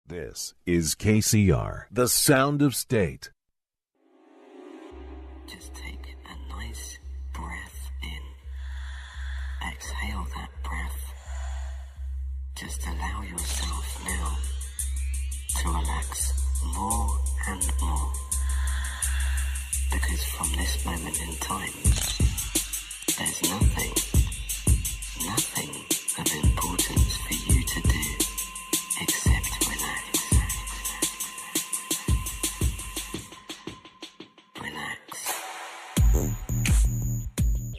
This is KCR, the sound of state. Just take a nice breath in. Exhale that breath. Just allow yourself now to relax more and more. Because from this moment in time, there's nothing of importance for you to do except relax. Relax.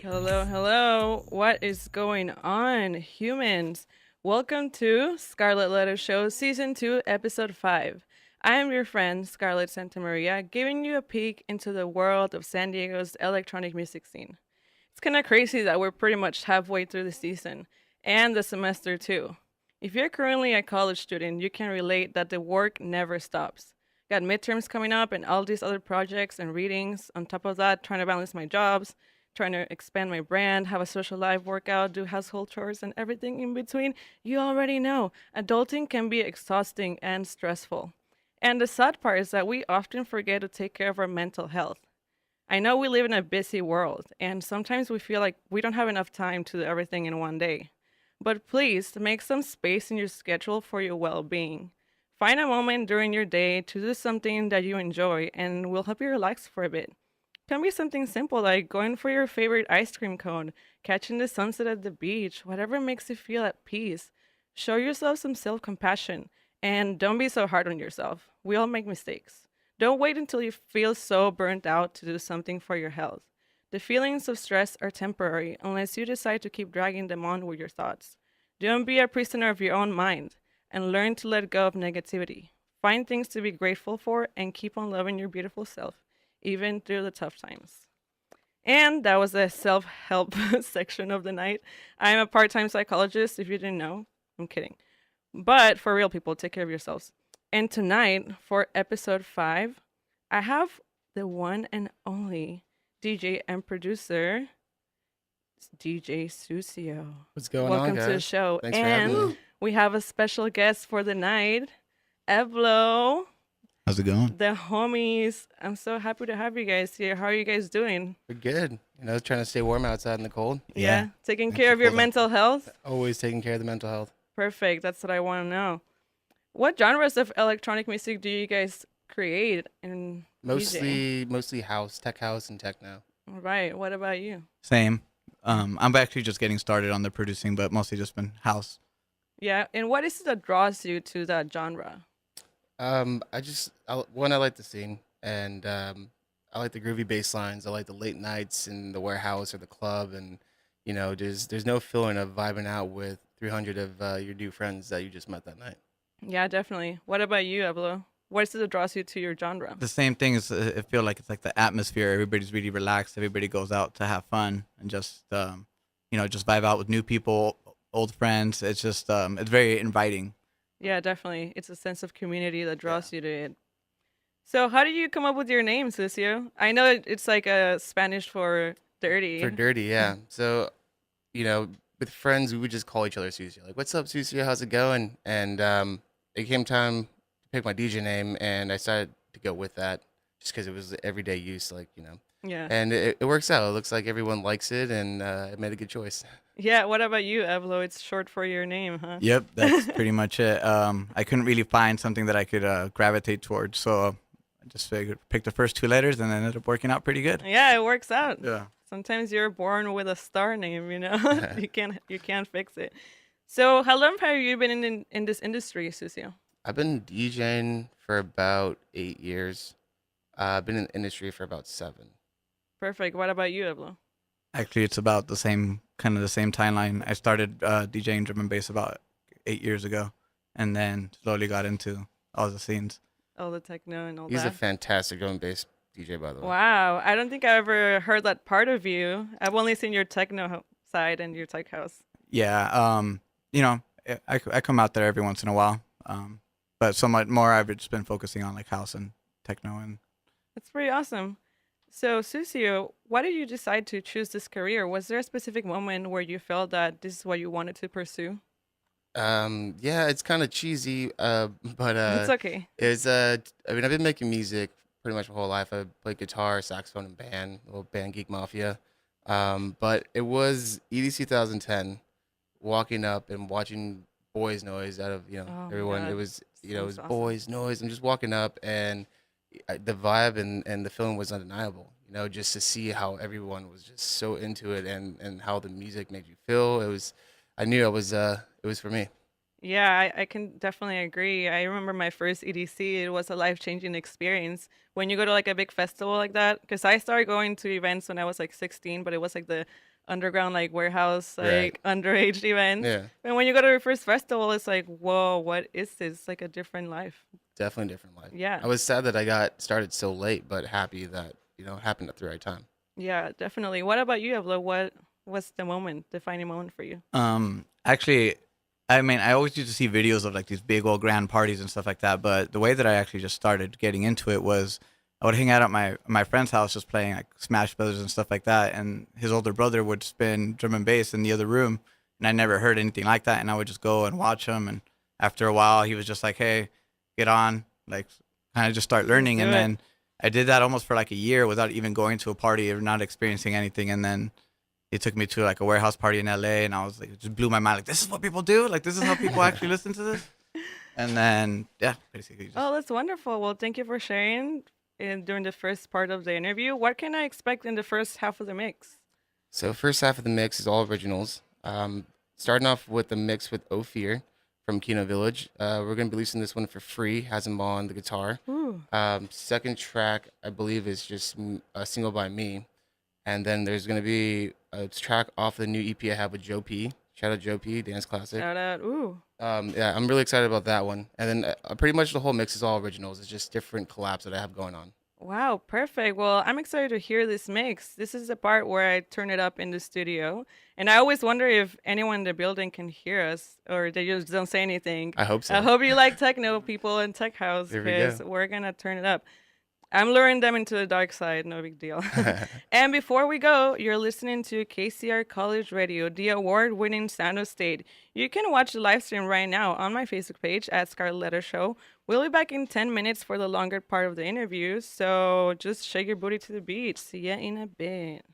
Hello. What is going on, humans? Welcome to Scarlett Letter Show Season 2, Episode 5. I am your friend, Scarlett Santamaria, giving you a peek into the world of San Diego's electronic music scene. It's kind of crazy that we're pretty much halfway through the season, and the semester too. If you're currently a college student, you can relate that the work never stops. Got midterms coming up and all these other projects and readings. On top of that, trying to balance my jobs, trying to expand my brand, have a social life, work out, do household chores, and everything in between. You already know, adulting can be exhausting and stressful. And the sad part is that we often forget to take care of our mental health. I know we live in a busy world, and sometimes we feel like we don't have enough time to do everything in one day. But please make some space in your schedule for your well-being. Find a moment during your day to do something that you enjoy and will help you relax for a bit. Can be something simple like going for your favorite ice cream cone, catching the sunset at the beach, whatever makes you feel at peace. Show yourself some self-compassion and don't be so hard on yourself. We all make mistakes. Don't wait until you feel so burnt out to do something for your health. The feelings of stress are temporary unless you decide to keep dragging them on with your thoughts. Don't be a prisoner of your own mind and learn to let go of negativity. Find things to be grateful for and keep on loving your beautiful self, even through the tough times. And that was the self-help section of the night. I'm a part-time psychologist, if you didn't know. I'm kidding. But for real, people, take care of yourselves. And tonight, for episode 5, I have the one and only DJ and producer, DJ Susio. What's going Welcome on, guys? to the show. Thanks for having me. We have a special guest for the night, Evlo. How's it going? The homies. I'm so happy to have you guys here. How are you guys doing? We're good. Trying to stay warm outside in the cold. Yeah. Taking care of your mental health? Always taking care of the mental health. Perfect. That's what I want to know. What genres of electronic music do you guys create and Mostly house, tech house, and techno. All right. What about you? Same. I'm actually just getting started on the producing, but mostly just been house. Yeah. And what is it that draws you to that genre? I like the scene, and I like the groovy bass lines. I like the late nights in the warehouse or the club, and there's no feeling of vibing out with 300 of your new friends that you just met that night. Yeah, definitely. What about you, Evlo? What is it that draws you to your genre? The same thing is, I feel like it's like the atmosphere. Everybody's really relaxed. Everybody goes out to have fun and just vibe out with new people, old friends. It's just it's very inviting. Yeah, definitely. It's a sense of community that draws you to it. So how did you come up with your name, Susio? I know it's like a Spanish for dirty. For dirty, yeah. So, with friends, we would just call each other Susio. Like, what's up, Susio? How's it going? And it came time to pick my DJ name, and I started to go with that just because it was everyday use, Yeah. And it works out. It looks like everyone likes it, and I made a good choice. Yeah, what about you, Evlo? It's short for your name, huh? Yep, that's pretty much it. I couldn't really find something that I could gravitate towards, so I just figured pick the first 2 letters, and it ended up working out pretty good. Yeah, it works out. Yeah. Sometimes you're born with a star name, you can't fix it. So how long have you been in this industry, Susio? I've been DJing for about 8 years. I've been in the industry for about 7. Perfect. What about you, Evlo? Actually, it's about the same timeline. I started DJing drum and bass about 8 years ago, and then slowly got into all the scenes. All the techno and all He's that. a fantastic drum and bass DJ, by the way. Wow. I don't think I ever heard that part of you. I've only seen your techno side and your tech house. Yeah. I come out there every once in a while. But so much more, I've just been focusing on like house and techno. And That's pretty awesome. So, Susio, why did you decide to choose this career? Was there a specific moment where you felt that this is what you wanted to pursue? Yeah, it's kind of cheesy, but It's okay. it's I mean, I've been making music pretty much my whole life. I played guitar, saxophone, and band, little band Geek Mafia. But it was EDC 2010, walking up and watching Boys Noise out of Oh my everyone. It God. was it was Sounds awesome. Boys Noise. I'm just walking up and the vibe and the feeling was undeniable. Just to see how everyone was just so into it and how the music made you feel. I knew it was for me. Yeah, I can definitely agree. I remember my first EDC, it was a life-changing experience. When you go to like a big festival like that, because I started going to events when I was like 16, but it was like the underground, like warehouse, Right. like underage events. Yeah, And when you go to your first festival, it's like, whoa, what is this? It's like a different life. definitely different life. Yeah. I was sad that I got started so late, but happy that it happened at the right time. Yeah, definitely. What about you, Evlo? What's the moment, defining moment for you? Actually, I mean, I always used to see videos of like these big old grand parties and stuff like that. But the way that I actually just started getting into it was I would hang out at my friend's house just playing like Smash Brothers and stuff like that. And his older brother would spin drum and bass in the other room, and I never heard anything like that. And I would just go and watch him. And after a while, he was just like, "Hey, get on," like kind of just start learning. do And it. then I did that almost for like a year without even going to a party or not experiencing anything. And then he took me to like a warehouse party in LA, and I was like, it just blew my mind. Like, this is what people do. Like, this is how people actually listen to this. And then, yeah, basically. Just, Oh, that's wonderful. Well, thank you for sharing during the first part of the interview. What can I expect in the first half of the mix? So first half of the mix is all originals. Starting off with the mix with Ophir from Kino Village. We're gonna be releasing this one for free. Has him on the guitar. Ooh. Second track, I believe, is just a single by me. And then there's going to be a track off the new EP I have with Joe P. Shout out Joe P, Dance Classic. Shout out. Ooh. Yeah, I'm really excited about that one. And then pretty much the whole mix is all originals. It's just different collabs that I have going on. Wow, perfect. Well, I'm excited to hear this mix. This is the part where I turn it up in the studio. And I always wonder if anyone in the building can hear us or they just don't say anything. I hope so. I hope you like techno, people, and tech house, There we go. because we're going to turn it up. I'm luring them into the dark side, no big deal. And before we go, you're listening to KCR College Radio, the award-winning sound of state. You can watch the live stream right now on my Facebook page at Scarlett Show. We'll be back in 10 minutes for the longer part of the interview, so just shake your booty to the beat. See ya in a bit.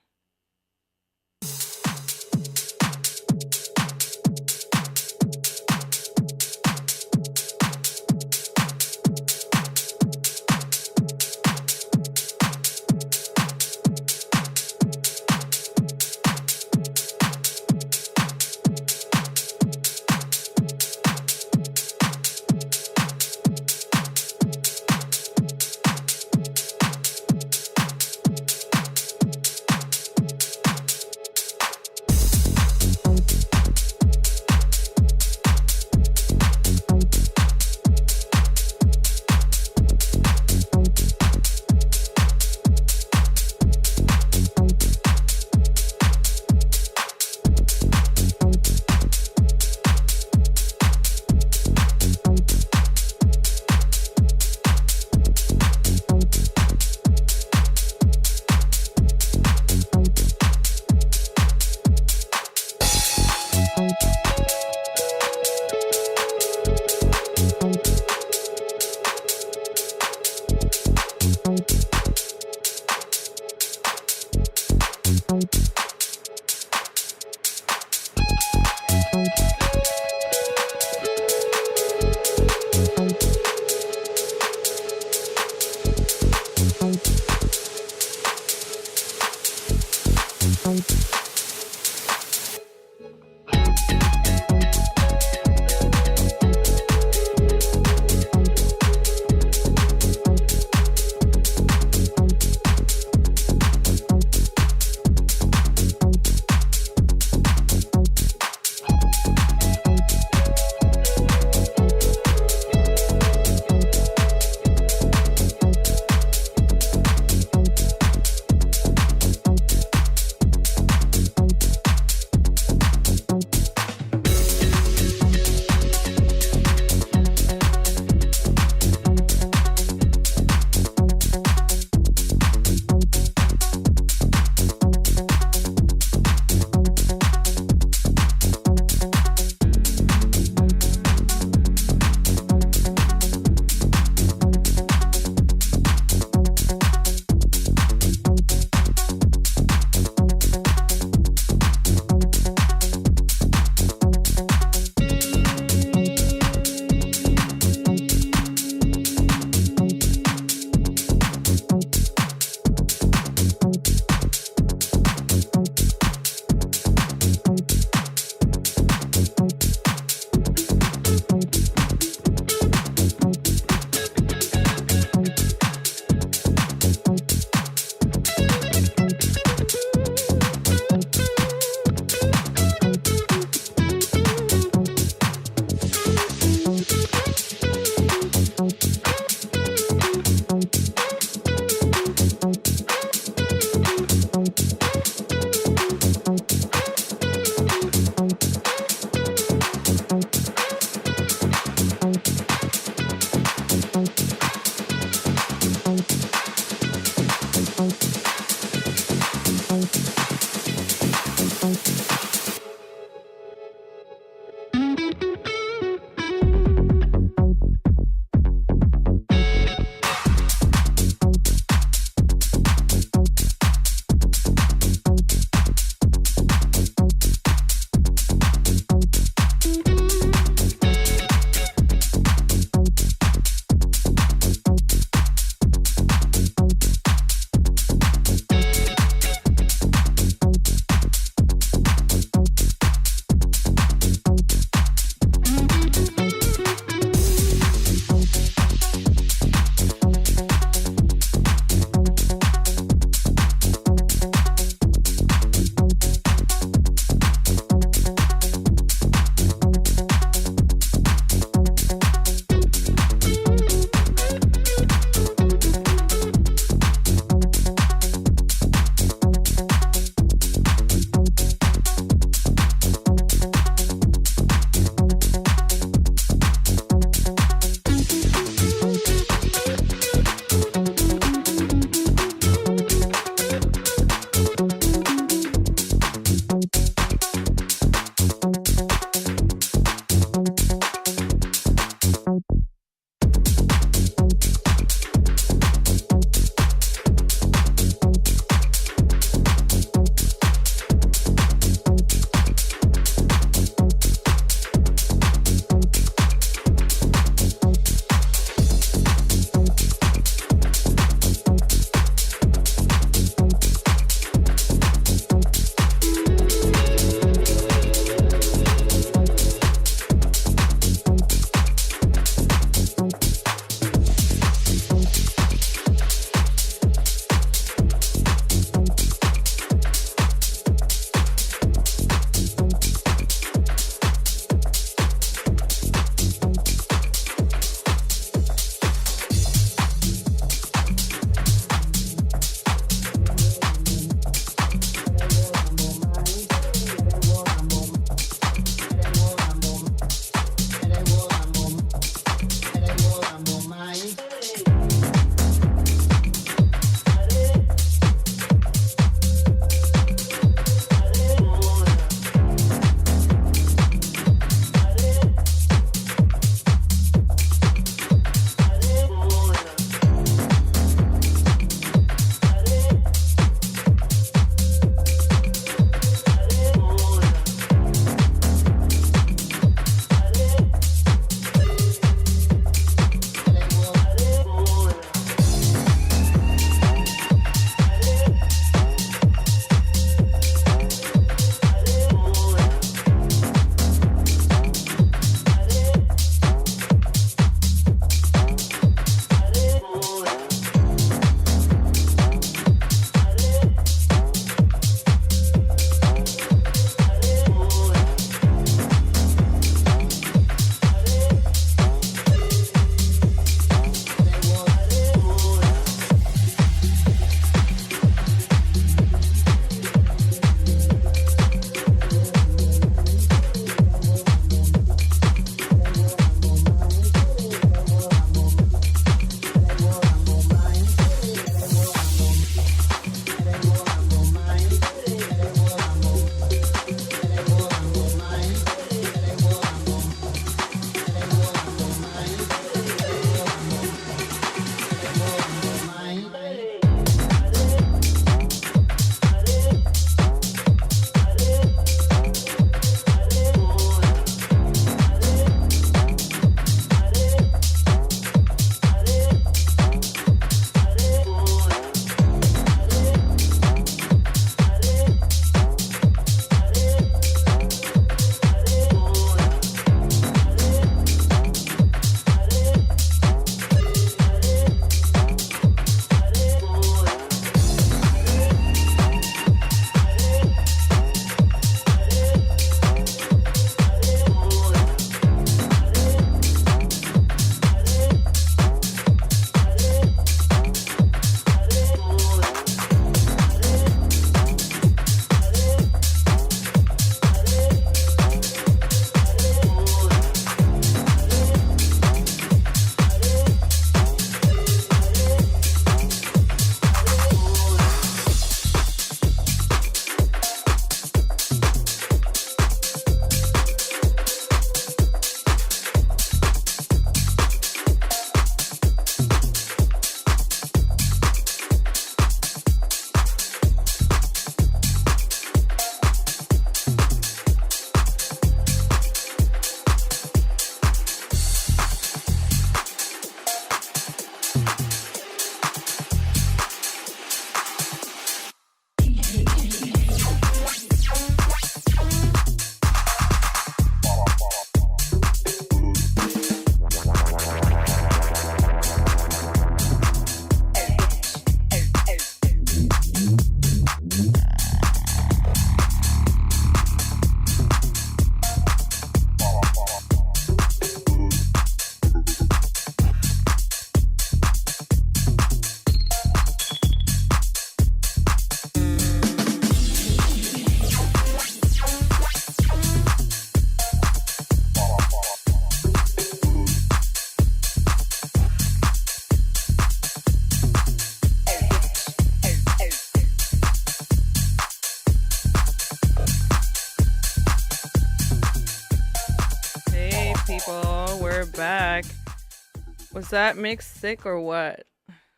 Was that mix sick or what?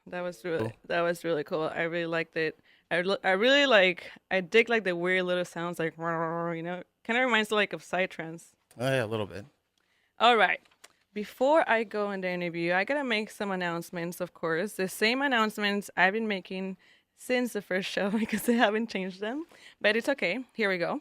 That was really cool. I really liked it. I really I dig like the weird little sounds like kind of reminds me like of psytrance. Oh yeah, a little bit. All right. Before I go in the interview, I gotta make some announcements, of course. The same announcements I've been making since the first show because I haven't changed them. But it's okay. Here we go.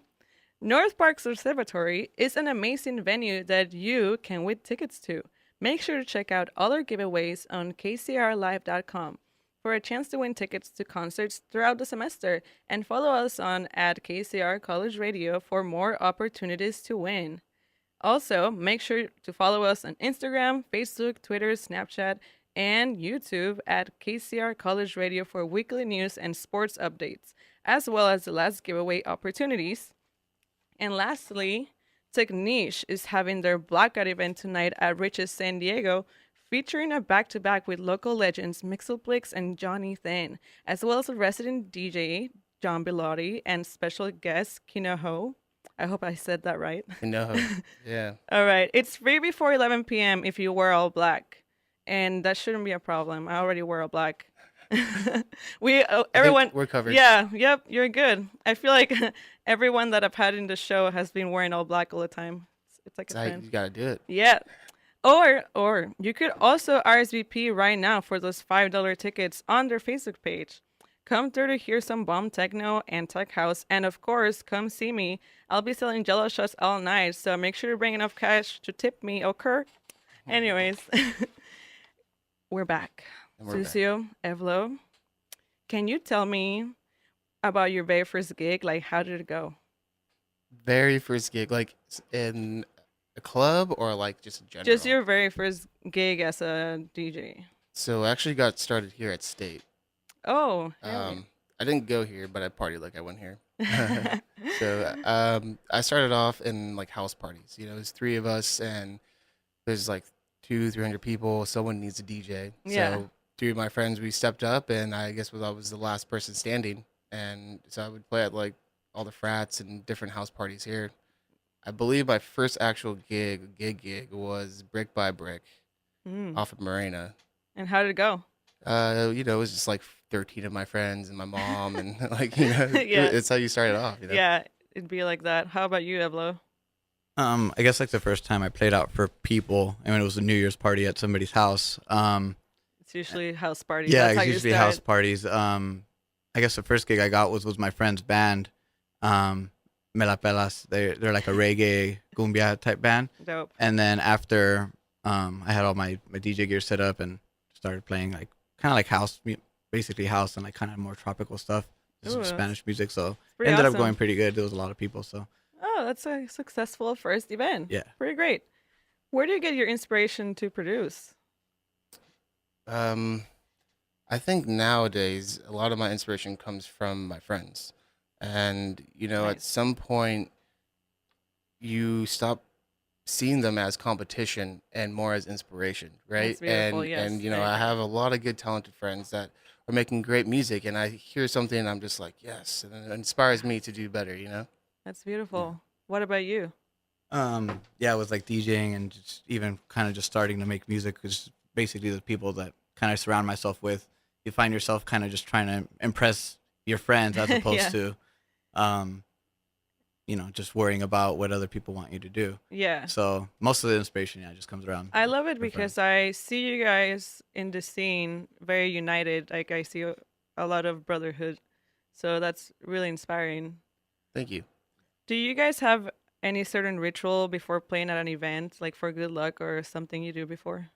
North Park's Observatory is an amazing venue that you can win tickets to. Make sure to check out other giveaways on kcrlive.com for a chance to win tickets to concerts throughout the semester, and follow us on at KCR College Radio for more opportunities to win. Also, make sure to follow us on Instagram, Facebook, Twitter, Snapchat, and YouTube at KCR College Radio for weekly news and sports updates, as well as the last giveaway opportunities. And lastly, Techniche is having their Blackout event tonight at Rich's San Diego, featuring a back-to-back with local legends Mixelplix and Johnny Thin, as well as a resident DJ, John Bilotti, and special guest, Kinoho. I hope I said that right. No, yeah. All right. It's free before 11 p.m. if you wear all black. And that shouldn't be a problem. I already wear all black. Everyone, we're covered. Yeah, yep, you're good. I feel like everyone that I've had in the show has been wearing all black all the time. It's like a trend. You gotta do it. Yeah. Or you could also RSVP right now for those $5 tickets on their Facebook page. Come through to hear some bomb techno and tech house, and of course, come see me. I'll be selling Jello shots all night, so make sure to bring enough cash to tip me, okay? Anyways, we're back. Susio, Evlo, can you tell me about your very first gig? Like, how did it go? Very first gig, like in a club or like just in general? Just your very first gig as a DJ. So I actually got started here at State. Oh, I didn't go here, but I partied like I went here. So I started off in like house parties. You know, there's three of us, and there's like 200-300 people. Someone needs a DJ. Yeah. So three of my friends, we stepped up, and I guess I was the last person standing. And so I would play at like all the frats and different house parties here. I believe my first actual gig was Brick by Brick off of Marina. And how did it go? You know, it was just like 13 of my friends and my mom, and like, you know, Yeah. it's how you started off. You know? Yeah, it'd be like that. How about you, Evlo? I guess like the first time I played out for people, and it was a New Year's party at somebody's house. It's usually house parties. Yeah, That's how it's you usually start. house parties. I guess the first gig I got was my friend's band, Me La Pelas. They're like a reggae cumbia type band. Dope. And then after I had all my DJ gear set up and started playing like kind of like house, basically house and like kind of more tropical stuff, some Ooh, Spanish music. So it pretty ended awesome. up going pretty good. There was a lot of people. So Oh, that's a successful first event. Yeah. Pretty great. Where do you get your inspiration to produce? I think nowadays a lot of my inspiration comes from my friends, and you know, at Nice. some point, you stop seeing them as competition and more as inspiration, right? That's beautiful, and yes, and you know, I I agree. have a lot of good, talented friends that are making great music, and I hear something, and I'm just like, yes, and it inspires me to do better. You know. That's beautiful. What about you? yeah, it was like DJing and just even kind of just starting to make music, because basically the people that kind of surround myself with, you find yourself kind of just trying to impress your friends as opposed Yeah. to, you know, just worrying about what other people want you to do. Yeah. So most of the inspiration, yeah, just comes around. I love it your because I see you guys in the scene very united. Like I see a lot of brotherhood. So that's really inspiring. Thank you. Do you guys have any certain ritual before playing at an event, like for good luck or something you do before?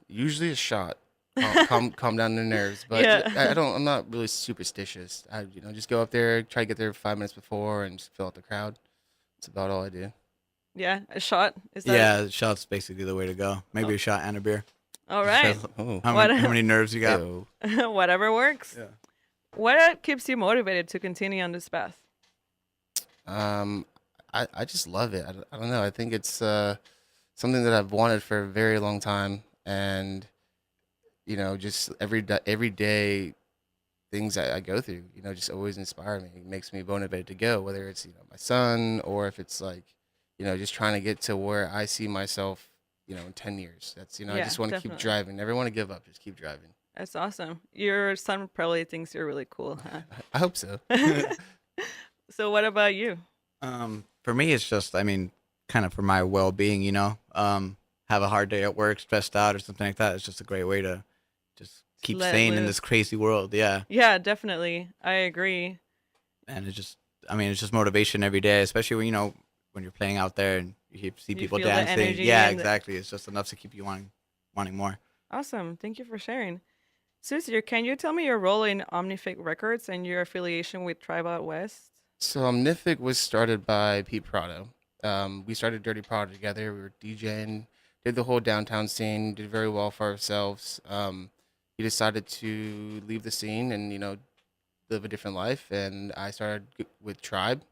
Usually a shot, calm down the nerves. But Yeah. I'm not really superstitious. I, you know, just go up there, try to get there 5 minutes before, and just fill out the crowd. That's about all I do. Yeah, a shot. Is that Yeah, shots basically the way to go. Maybe a shot and a beer. all right? Oh, How many nerves you got? ew. Whatever works. Yeah. What keeps you motivated to continue on this path? I just love it. I don't know. I think it's something that I've wanted for a very long time, and you know, just every day things I go through, you know, just always inspire me. It makes me motivated to go, whether it's, you know, my son, or if it's like, you know, just trying to get to where I see myself in 10 years. That's, I Yeah, just want to keep definitely. driving. Never want to give up. Just keep driving. That's awesome. Your son probably thinks you're really cool, I hope so. huh? So what about you? For me, it's just, I mean, kind of for my well-being, have a hard day at work, stressed out or something like that. It's just a great way to just keep let sane in loose. this crazy world. Yeah. Yeah, definitely. I agree. And it's just motivation every day, especially when you're playing out there and see You people feel the dancing. energy Yeah, and the- exactly. It's just enough to keep you wanting more. Awesome. Thank you for sharing. Susio, can you tell me your role in Omnifik Records and your affiliation with Tribe Out West? So Omnifik was started by Pete Prado. We started Dirty Prado together. We were DJing, did the whole downtown scene, did very well for ourselves. He decided to leave the scene and live a different life, and I started with Tribe,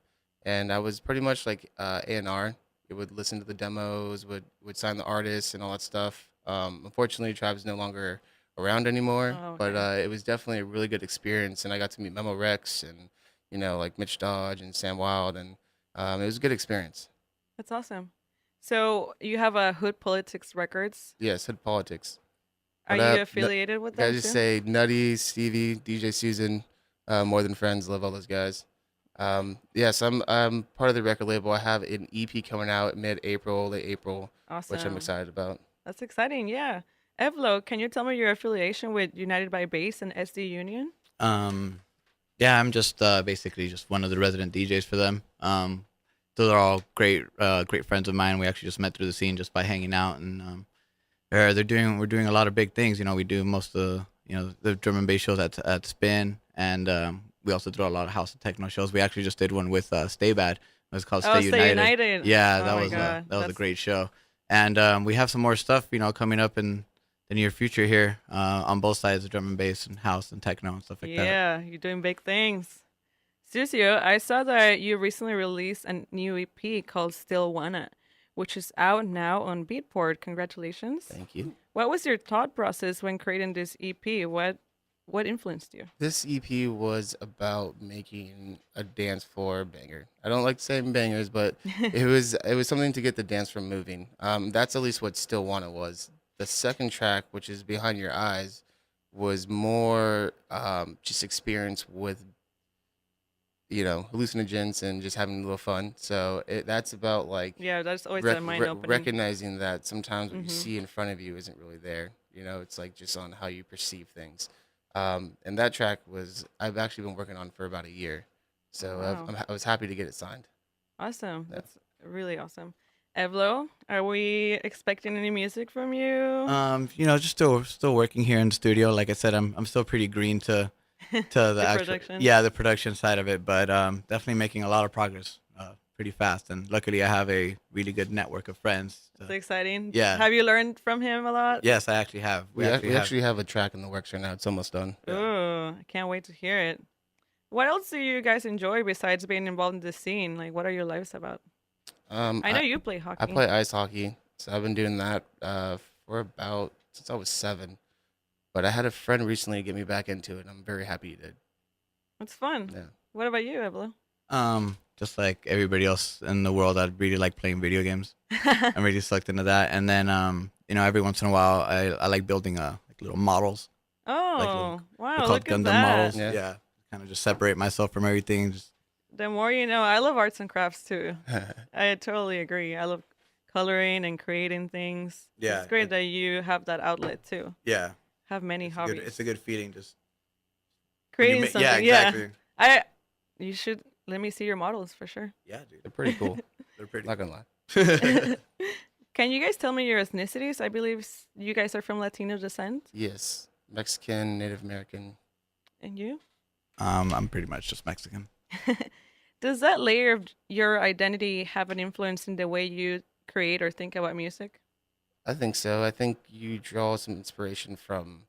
and I was pretty much like A&R. It would listen to the demos, would sign the artists and all that stuff. Unfortunately, Tribe's no longer around anymore, Oh, but okay. it was definitely a really good experience, and I got to meet Memo Rex and like Mitch Dodge and Sam Wild, and it was a good experience. That's awesome. So you have a Hood Politics Records. Yes, Hood Politics. Are What you up? affiliated with Guys them just too? say Nutty, Stevie, DJ Susan, More Than Friends. Love all those guys. Yes, I'm part of the record label. I have an EP coming out mid-April, late April, which I'm Awesome. excited about. That's exciting. Yeah. Evlo, can you tell me your affiliation with United by Bass and SD Union? Um, yeah, I'm just basically just one of the resident DJs for them. Those are all great friends of mine. We actually just met through the scene just by hanging out, and we're doing a lot of big things. We do most of the drum and bass shows at Spin, and we also throw a lot of house and techno shows. We actually just did one with Stay Bad. It was called Oh, Stay Stay United. United. Yeah, Oh that my was God. that was a That's- great show, and we have some more stuff coming up in the near future here on both sides of drum and bass and house and techno and stuff like that. Yeah, you're doing big things. Susio, I saw that you recently released a new EP called Still Wanna, which is out now on Beatport. Congratulations. Thank you. What was your thought process when creating this EP? What influenced you? This EP was about making a dance floor banger. I don't like saying bangers, but it was something to get the dance floor moving. That's at least what Still Wanna was. The second track, which is Behind Your Eyes, was more just experience with hallucinogens and just having a little fun. So that's about like Yeah, that's always rec- a mind re- opening. recognizing that sometimes what you Mhm. see in front of you isn't really there. It's like just on how you perceive things. And that track I've actually been working on for about a year. So Wow. I was happy to get it signed. Awesome. Yeah. That's really awesome. Evlo, are we expecting any music from you? Just still working here in the studio. Like I said, I'm still pretty green to the actual production. the production side of it, but definitely making a lot of progress pretty fast. And luckily, I have a really good network of friends. It's exciting. Yeah. Have you learned from him a lot? Yes, I actually have. We actually have a track in the works right now. It's almost done. Ooh, I can't wait to hear it. What else do you guys enjoy besides being involved in the scene? Like, what are your lives about? I know you play hockey. I play ice hockey, so I've been doing that for about since I was 7. But I had a friend recently get me back into it, and I'm very happy he did. It's fun. Yeah. What about you, Evlo? Just like everybody else in the world, I really like playing video games. I'm really sucked into that. And then every once in a while, I like building like little models, Oh, little- wow, they're look called at Gundam that. models. Yeah. Yeah, kind of just separate myself from everything. Just The more you know. I love arts and crafts too. I totally agree. I love coloring and creating things. Yeah, It's great that you have that outlet too. yeah, Have many it's hobbies. it's a good feeling. Just Creating yeah, something. exactly. You should let me see your models for sure. Yeah, dude, They're pretty cool. they're pretty. Not gonna lie. Can you guys tell me your ethnicities? I believe you guys are from Latino descent. Yes, Mexican, Native American. And you? I'm pretty much just Mexican. Does that layer of your identity have an influence in the way you create or think about music? I think so. I think you draw some inspiration from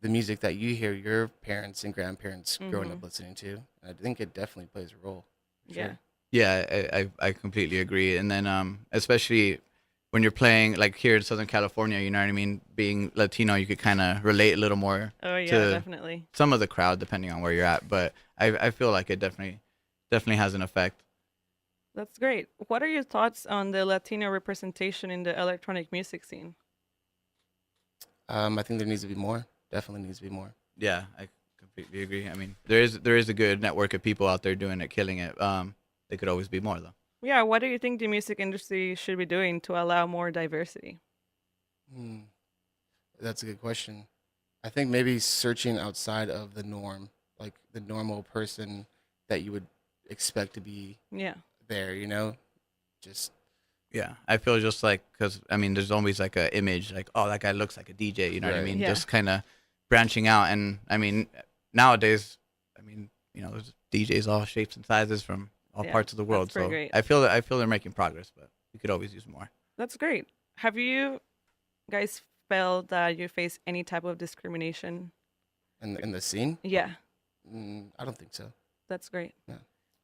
the music that you hear your parents and grandparents growing up listening to. I think it definitely plays a role. for Yeah. sure. Yeah, I completely agree. And then especially when you're playing like here in Southern California, you know what I mean? Being Latino, you could kind of relate a little more Oh yeah, to definitely. some of the crowd, depending on where you're at. But I feel like it definitely has an effect. That's great. What are your thoughts on the Latino representation in the electronic music scene? I think there needs to be more. Definitely needs to be more. Yeah, I completely agree. I mean, there is a good network of people out there doing it, killing it. There could always be more though. Yeah, what do you think the music industry should be doing to allow more diversity? Hmm. That's a good question. I think maybe searching outside of the norm, like the normal person that you would expect to be Yeah, there, you know? Just, Yeah, I feel just like because I mean, there's always like a image like, oh, that guy looks like a DJ. You know what I Right. mean? Yeah. Just kind of branching out, and I mean, nowadays, I mean, there's DJs all shapes and sizes from all Yeah, parts of the world. that's pretty So great. I feel they're making progress, but we could always use more. That's great. Have you guys felt that you face any type of discrimination? in the scene? Yeah, I don't think so. that's great. Yeah.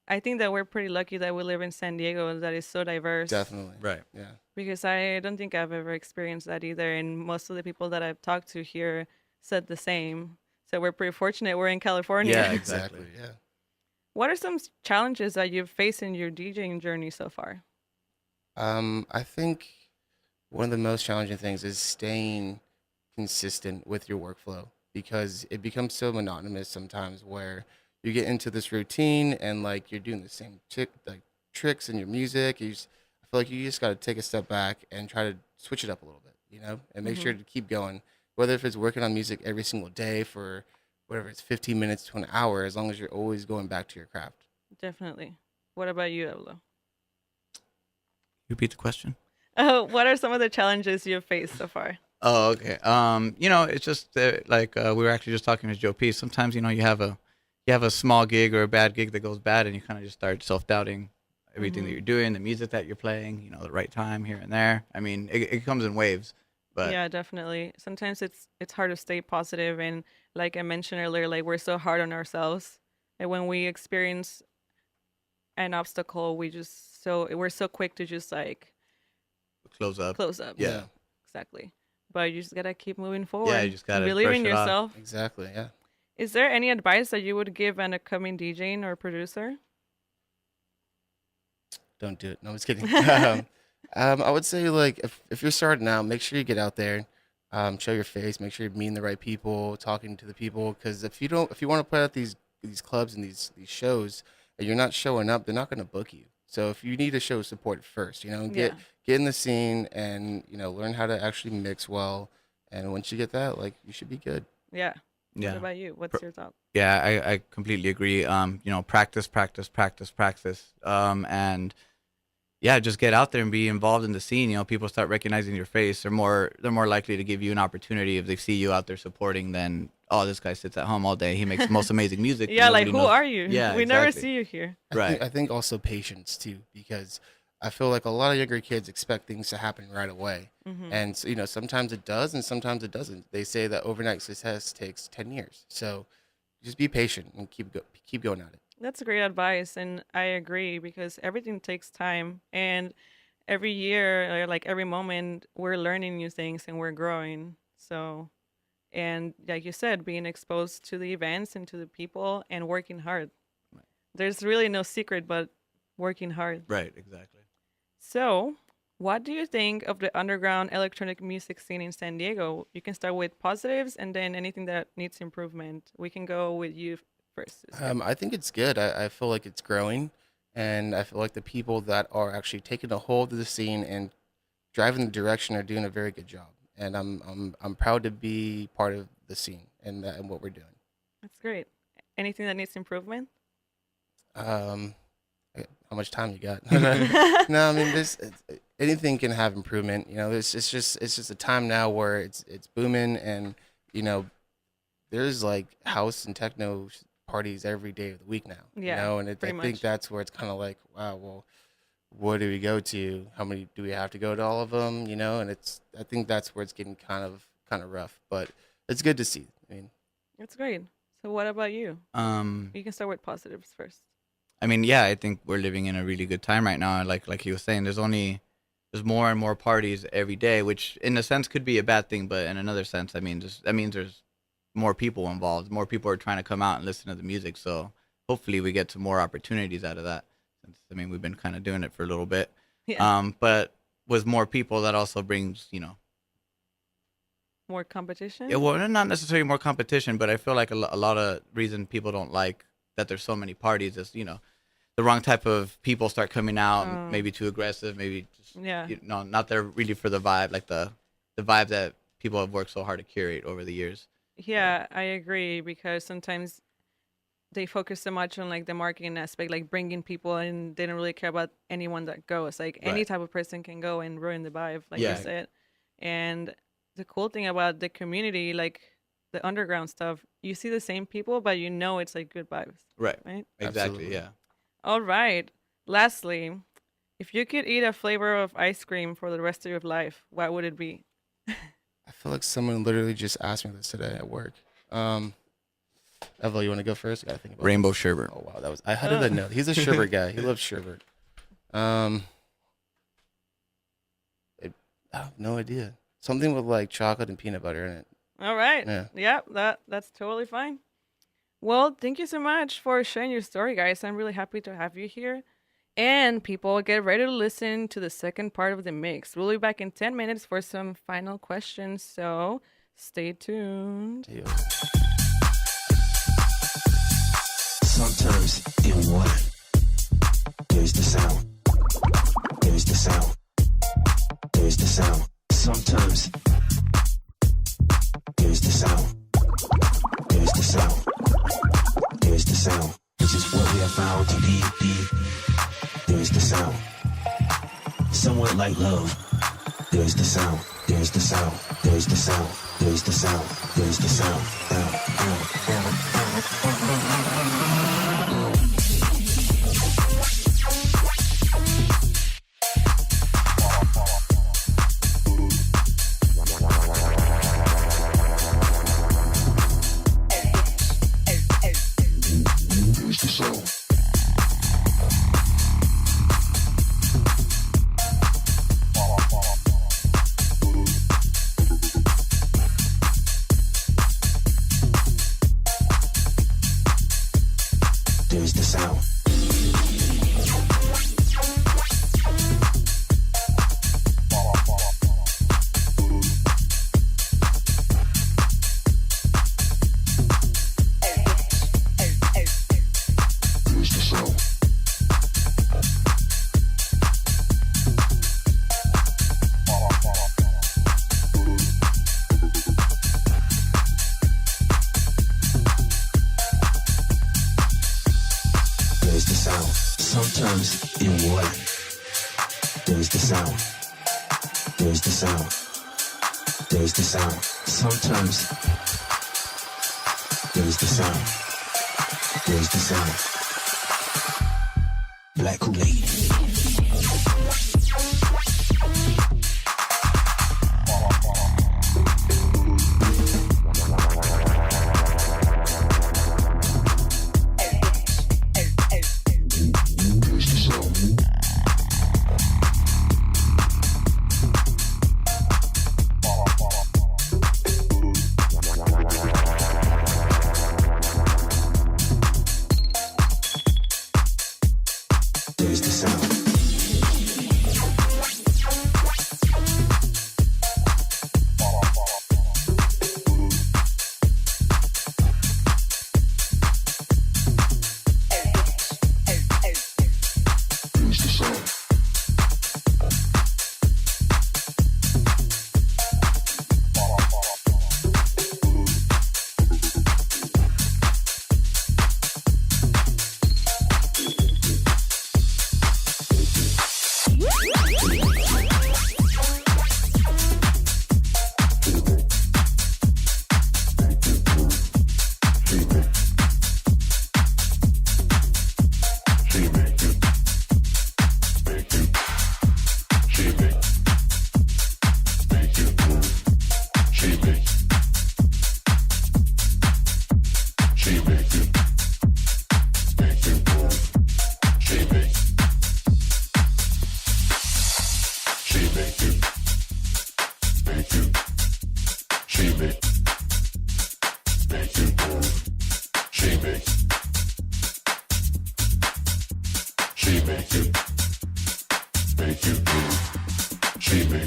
I think that we're pretty lucky that we live in San Diego that is so diverse. Definitely. Right. Yeah. Because I don't think I've ever experienced that either. And most of the people that I've talked to here said the same. So we're pretty fortunate we're in California. Yeah, exactly. Yeah. What are some challenges that you've faced in your DJing journey so far? I think one of the most challenging things is staying consistent with your workflow because it becomes so monotonous sometimes where you get into this routine and like you're doing the same tricks in your music. I feel like you just got to take a step back and try to switch it up a little bit, and make sure to keep going. Whether if it's working on music every single day for whatever it's 15 minutes to an hour, as long as you're always going back to your craft. Definitely. What about you, Evlo? Repeat the question. What are some of the challenges you've faced so far? Oh, okay. It's just like we were actually just talking with Joe P. Sometimes you have a small gig or a bad gig that goes bad, and you kind of just start self-doubting everything that you're doing, the music that you're playing, the right time here and there. I mean, it comes in waves, but Yeah, definitely. Sometimes it's hard to stay positive, and like I mentioned earlier, like we're so hard on ourselves. And when we experience an obstacle, we're so quick to just like close up. close up. Yeah. Exactly. But you just gotta keep moving forward. Yeah, you just gotta believe brush in it off. yourself. Exactly. Yeah. Is there any advice that you would give an upcoming DJing or producer? Don't do it. No, I'm just kidding. I would say like if you're starting out, make sure you get out there, show your face, make sure you're meeting the right people, talking to the people. Because if you want to play at these clubs and these shows, and you're not showing up, they're not going to book you. So if you need to show support first, get in the scene and learn how to actually mix well. And once you get that, like you should be good. Yeah. Yeah. What about you? What's your thought? Yeah, I completely agree. Practice, practice, practice, practice. And yeah, just get out there and be involved in the scene. People start recognizing your face. They're more likely to give you an opportunity if they see you out there supporting than, oh, this guy sits at home all day. He makes the most amazing music. Yeah, like Nobody who knows. are you? Yeah, we never exactly. see you here. Right. I think also patience too, because I feel like a lot of younger kids expect things to happen right away. And sometimes it does and sometimes it doesn't. They say that overnight success takes 10 years. So just be patient and keep going at it. That's great advice, and I agree because everything takes time, and every year or like every moment, we're learning new things and we're growing. So, and like you said, being exposed to the events and to the people and working hard. There's really no secret but working hard. Right, exactly. So, what do you think of the underground electronic music scene in San Diego? You can start with positives and then anything that needs improvement. We can go with you first. I think it's good. I feel like it's growing, and I feel like the people that are actually taking a hold of the scene and driving the direction are doing a very good job. And I'm proud to be part of the scene and what we're doing. That's great. Anything that needs improvement? Um, how much time you got? No, I mean anything can have improvement. It's just a time now where it's booming, and there's like house and techno parties every day of the week now. Yeah, and I pretty think much. that's where it's kind of like, wow, well, where do we go to? How many do we have to go to all of them? And I think that's where it's getting kind of rough, but it's good to see. I mean, That's great. So what about you? Um, You can start with positives first. I mean, yeah, I think we're living in a really good time right now. Like he was saying, there's more and more parties every day, which in a sense could be a bad thing, but in another sense, that means there's more people involved. More people are trying to come out and listen to the music. So hopefully we get some more opportunities out of that. since I mean we've been kind of doing it for a little bit. Yeah. But with more people, that also brings More competition. yeah, well, not necessarily more competition, but I feel like a lot of reason people don't like that there's so many parties is the wrong type of people start coming out, maybe too aggressive, maybe just Yeah. not there really for the vibe, like the vibe that people have worked so hard to curate over the years. Yeah, I agree because sometimes they focus so much on like the marketing aspect, like bringing people in. They don't really care about anyone that goes. Like any Right. type of person can go and ruin the vibe, like Yeah. you said. And the cool thing about the community, like the underground stuff, you see the same people, but you know it's like good vibes, Right. right? Exactly. Absolutely. Yeah. All right. Lastly, if you could eat a flavor of ice cream for the rest of your life, what would it be? I feel like someone literally just asked me this today at work. Evlo, you want to go first? I gotta think about Rainbow this. sherbet. Oh wow, how did I know? He's a sherbet guy. He loves sherbet. I have no idea. Something with like chocolate and peanut butter in it. All right. Yeah. Yeah, that's totally fine. Well, thank you so much for sharing your story, guys. I'm really happy to have you here. And people, get ready to listen to the second part of the mix. We'll be back in 10 minutes for some final questions, so stay tuned. Ew. Sometimes in water, there's the sound. There's the sound. There's the sound. Sometimes there's the sound. There's the sound. There's the sound. Which is what we have found to be. There's the sound. Somewhat like love. There's the sound. There's the sound. There's the sound. There's the sound. There's the sound. There's the sound. There's the sound. There's the sound. There's the sound. Sometimes in water. There's the sound. There's the sound. There's the sound. Sometimes there's the sound. There's the sound. Black Kool-Aid. There's the sound. There's the sound. There's the sound. She make you move. She make you move.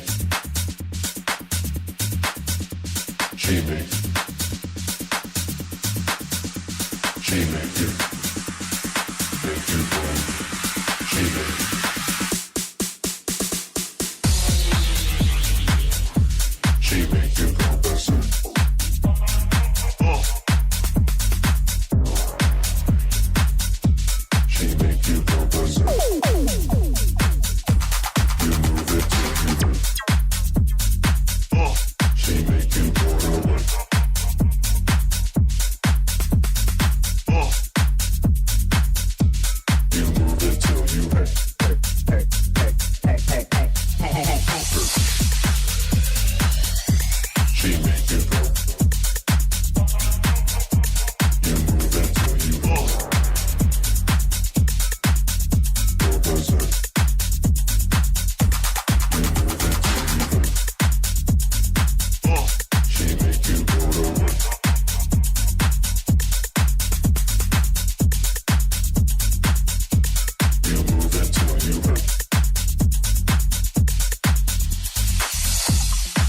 She make you go berserk. She make you go berserk. You move it till you hurt. She make you go to work. You move it till you hurt. She make you go. You move it till you go berserk. You move it till you hurt. She make you go to work. You move it till you hurt.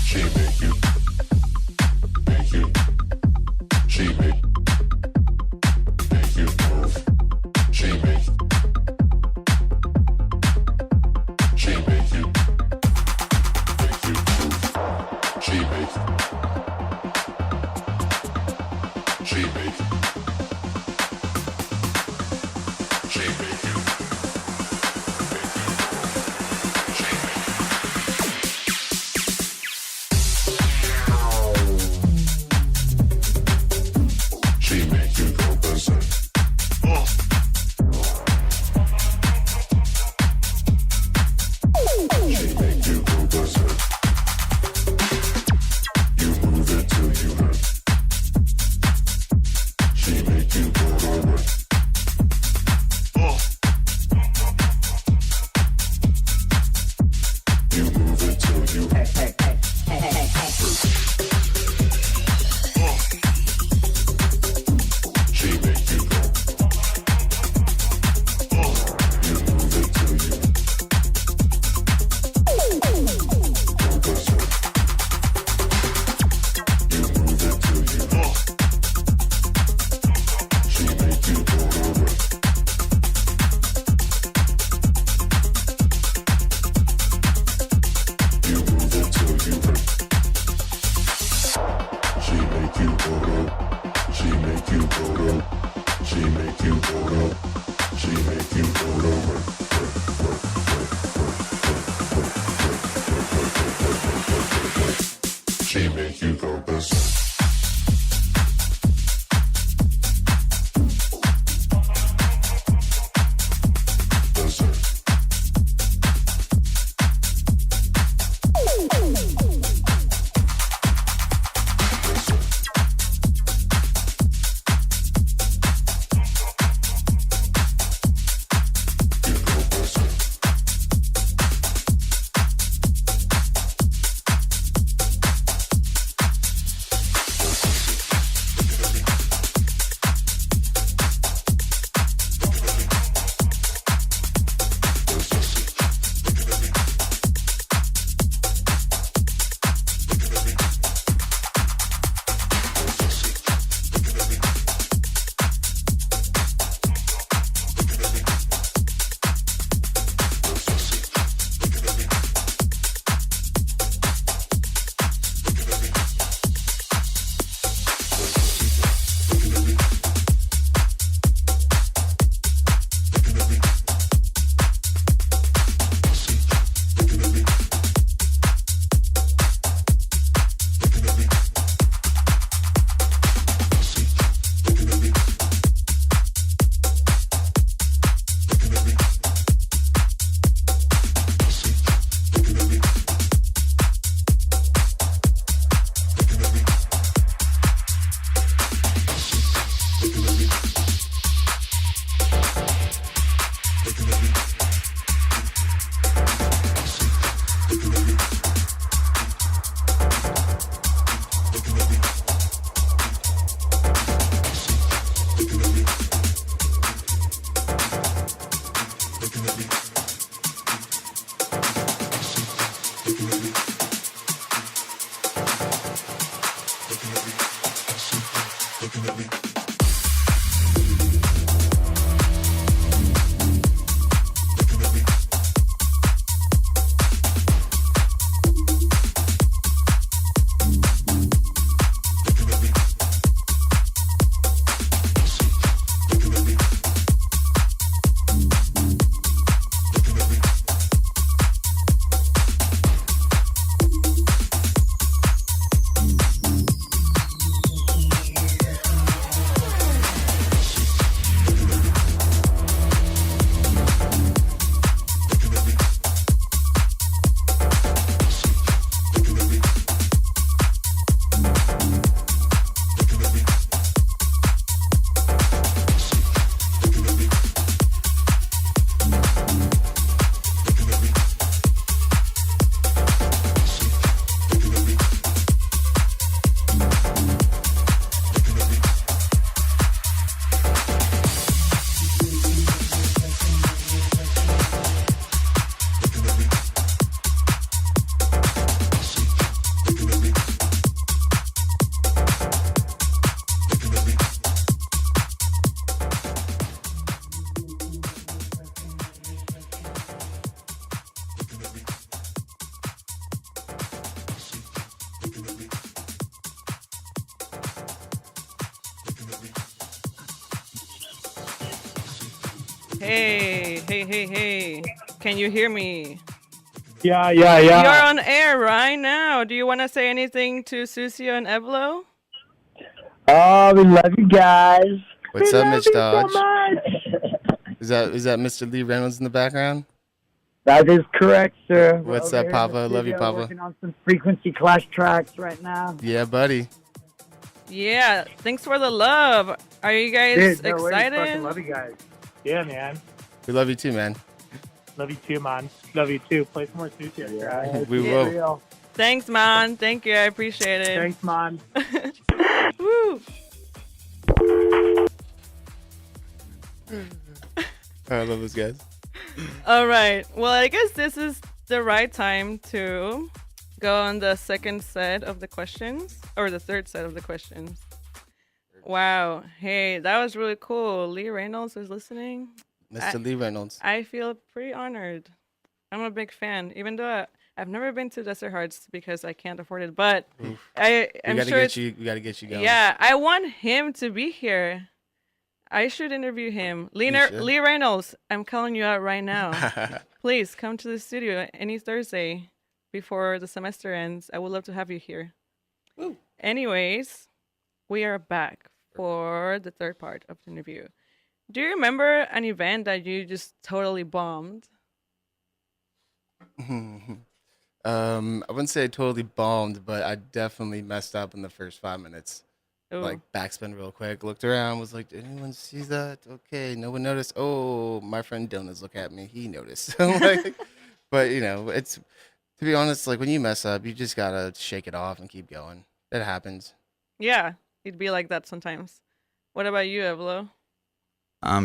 She make you. She make you move. She make you. She make move. She make you. She make you go berserk. She make you go berserk. You move it till you hurt. She make you go to work. You move it till you hurt. She make you go. You move it till you go berserk. You move it till you she make you go to work. You move it till you hurt. She make you go to. She make you go to. She make you go to. She make you go to work. She make you go berserk. Berserk. You go berserk. Hey. Can you hear me? Yeah. You're on air right now. Do you want to say anything to Susio and Evlo? Oh, we love you guys. What's we up, love Mitch you Dodge? So much. Is that Mr. Lee Reynolds in the background? That is correct, sir. What's We're up, over here in Papa? the Love you, studio Papa. Working on some frequency clash tracks right now. Yeah, buddy. Yeah, thanks for the love. Are you guys Dude, no worries. excited? Fucking love you guys. Yeah, man. We love you too, man. Love you too, man. Love you too. Play some more Susio tracks. We Yeah. will. Real. Thanks, man. Thank you. I appreciate it. Thanks, man. Woo. I love those guys. All right. Well, I guess this is the right time to go on the second set of the questions, or the third set of the questions. Wow. Hey, that was really cool. Lee Reynolds is listening. Mr. Lee Reynolds. I feel pretty honored. I'm a big fan, even though I've never been to Desert Hearts because I can't afford it. But I'm sure We gotta get you going. yeah, I want him to be here. I should interview him. Lee Reynolds, I'm calling you out right now. Please come to the studio any Thursday before the semester ends. I would love to have you here. Woo. Anyways, we are back for the third part of the interview. Do you remember an event that you just totally bombed? I wouldn't say I totally bombed, but I definitely messed up in the first 5 minutes. Ooh. Like backspin real quick, looked around, was like, did anyone see that? Okay, no one noticed. Oh, my friend Donuts look at me. He noticed. Like, but you know, it's, to be honest, like when you mess up, you just gotta shake it off and keep going. It happens. Yeah, it'd be like that sometimes. What about you, Evlo?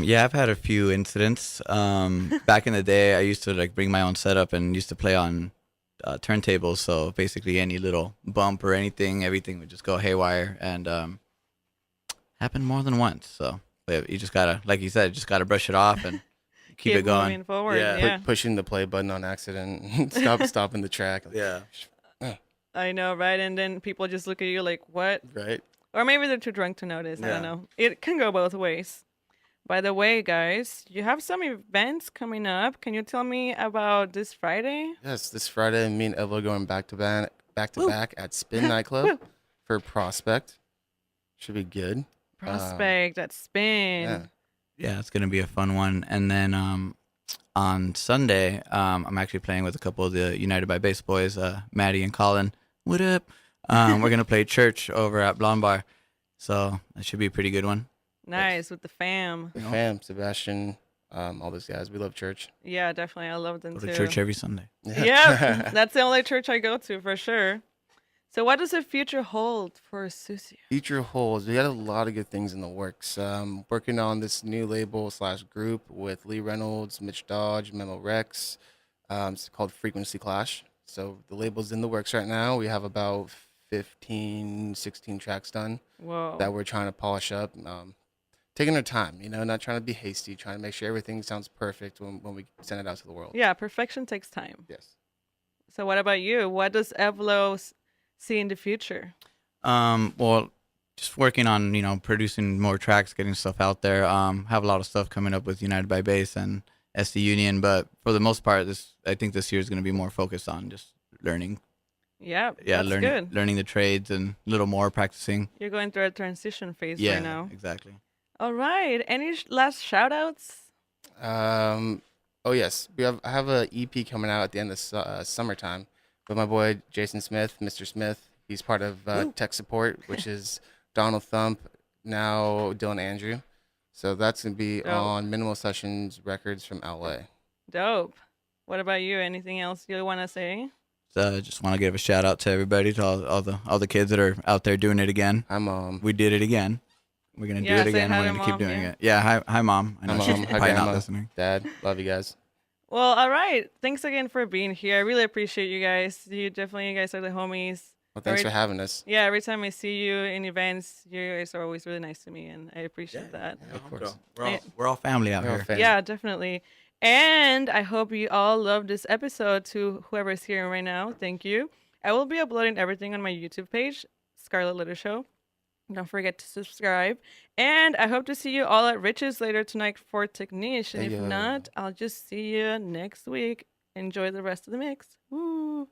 Yeah, I've had a few incidents. Back in the day, I used to like bring my own setup and used to play on turntables. So basically, any little bump or anything, everything would just go haywire, and happened more than once. So but you just gotta, like you said, just gotta brush it off and keep it going. Moving forward. Yeah. Yeah. Pushing the play button on accident, stopping the track. Like, Yeah. I know, right? And then people just look at you like, what? right. Or maybe they're too drunk to notice. I Yeah. don't know. It can go both ways. By the way, guys, you have some events coming up. Can you tell me about this Friday? Yes, this Friday, me and Evlo going back to Woo. back at Spin Nightclub Woo. for Prospect. Should be good. Prospect at Spin. Yeah. Yeah, it's gonna be a fun one. And then on Sunday, I'm actually playing with a couple of the United by Bass boys, Maddie and Colin. What up? We're gonna play church over at Blonde Bar, so that should be a pretty good one. Nice, with the fam. The fam, Sebastian, all those guys. We love church. Yeah, definitely. I love them Go too. to church every Sunday. Yeah, that's the only church I go to for sure. So what does the future hold for Susio? Future holds. We got a lot of good things in the works. Working on this new label / group with Lee Reynolds, Mitch Dodge, Memo Rex. It's called Frequency Clash. So the label's in the works right now. We have about 15, 16 tracks done Whoa. that we're trying to polish up. Taking our time, not trying to be hasty, trying to make sure everything sounds perfect when we send it out to the world. Yeah, perfection takes time. Yes. So what about you? What does Evlo see in the future? Well, just working on, producing more tracks, getting stuff out there. Have a lot of stuff coming up with United by Bass and SD Union, but for the most part, I think this year is going to be more focused on just learning. Yeah, that's learning, good. learning the trades and a little more practicing. You're going through a transition phase Yeah, right now. exactly. All right. Any last shout outs? Oh yes, I have a EP coming out at the end of summertime with my boy Jason Smith, Mr. Smith. He's part of tech support, which is Donald Thump, now Dylan Andrew. So that's gonna be on Minimal Sessions Records from LA. Dope. What about you? Anything else you want to say? So just want to give a shout out to everybody, to all the kids that are out there doing it again. Hi, Mom. We did it again. We're gonna do Yeah, it say again. hi We're to gonna keep Mom, doing yeah. it. Yeah, hi Mom. I know Hi, she's Mom. Hi, probably Grandma. not listening. Dad, love you guys. Well, all right. Thanks again for being here. I really appreciate you guys. You guys are the homies. Well, thanks for having us. Yeah, every time I see you in events, you guys are always really nice to me, and I appreciate that. Of course. We're all family out We're all here. family. Yeah, definitely. And I hope you all love this episode. To whoever's here right now, thank you. I will be uploading everything on my YouTube page, Scarlett Letter Show. Don't forget to subscribe. And I hope to see you all at Rich's later tonight for Technique. And if Hey-yo. not, I'll just see you next week. Enjoy the rest of the mix. Woo!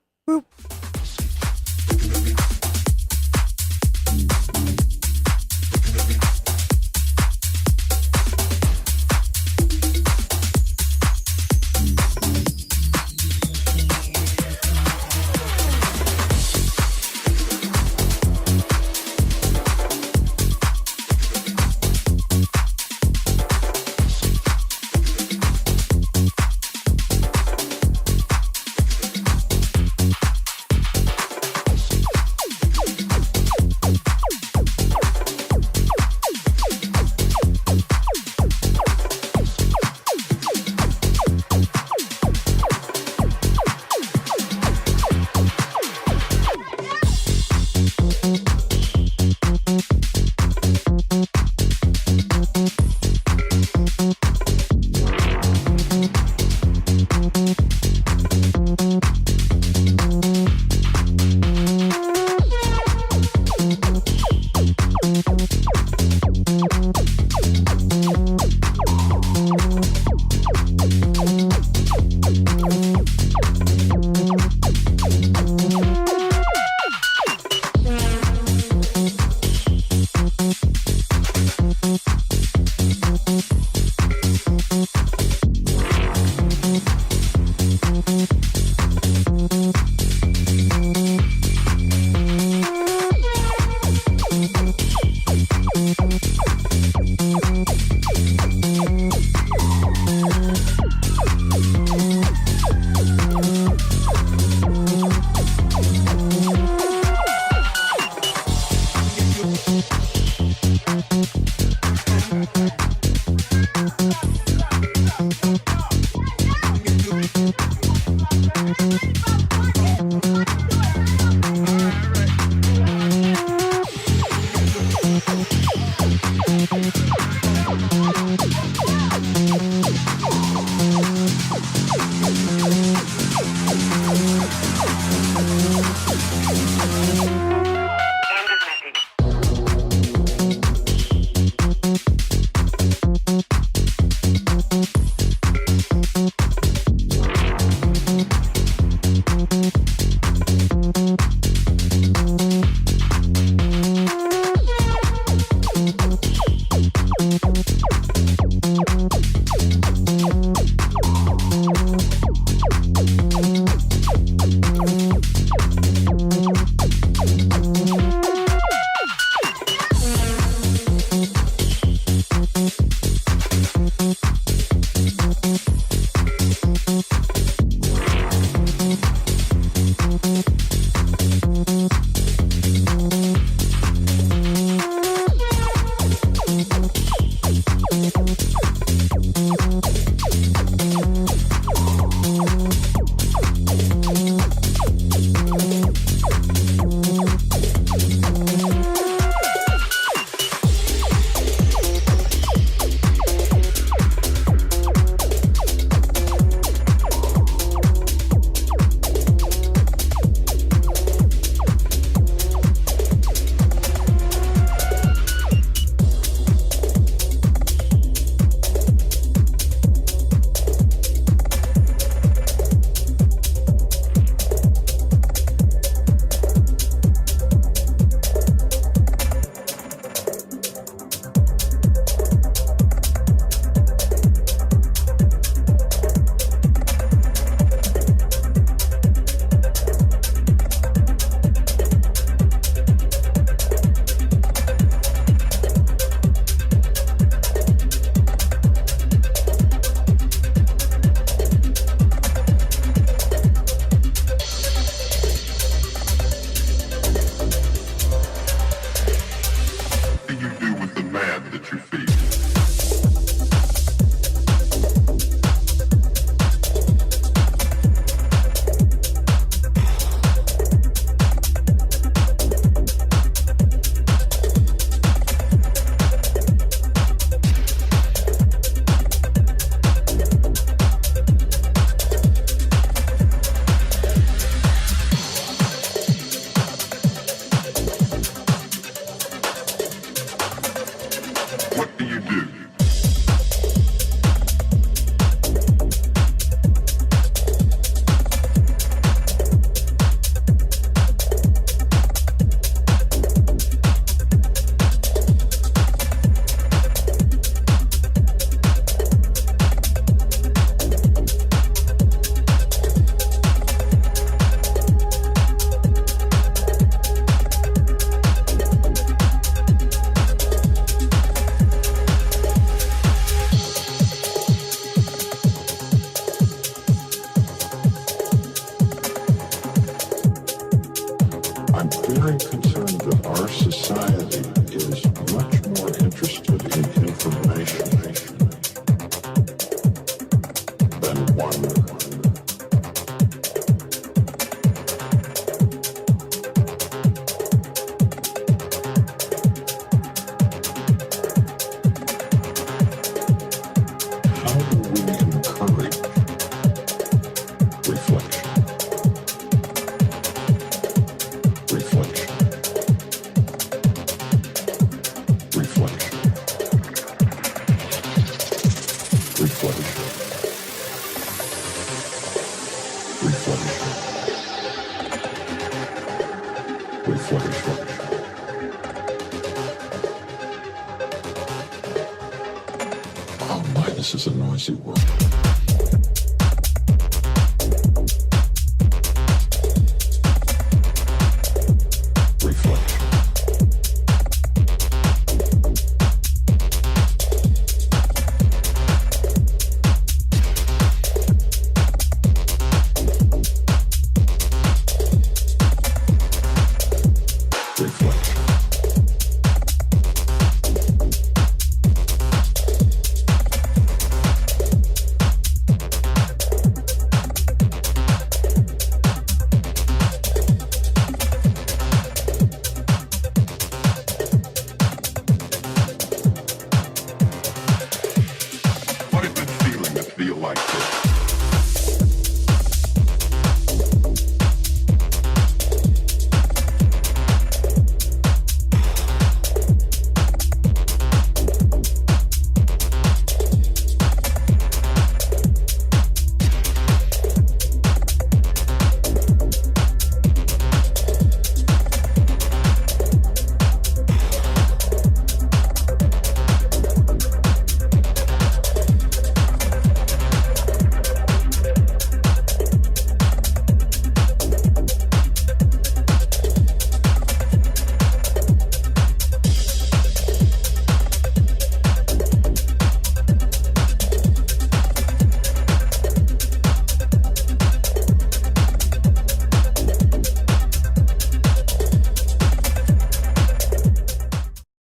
This is a noisy world.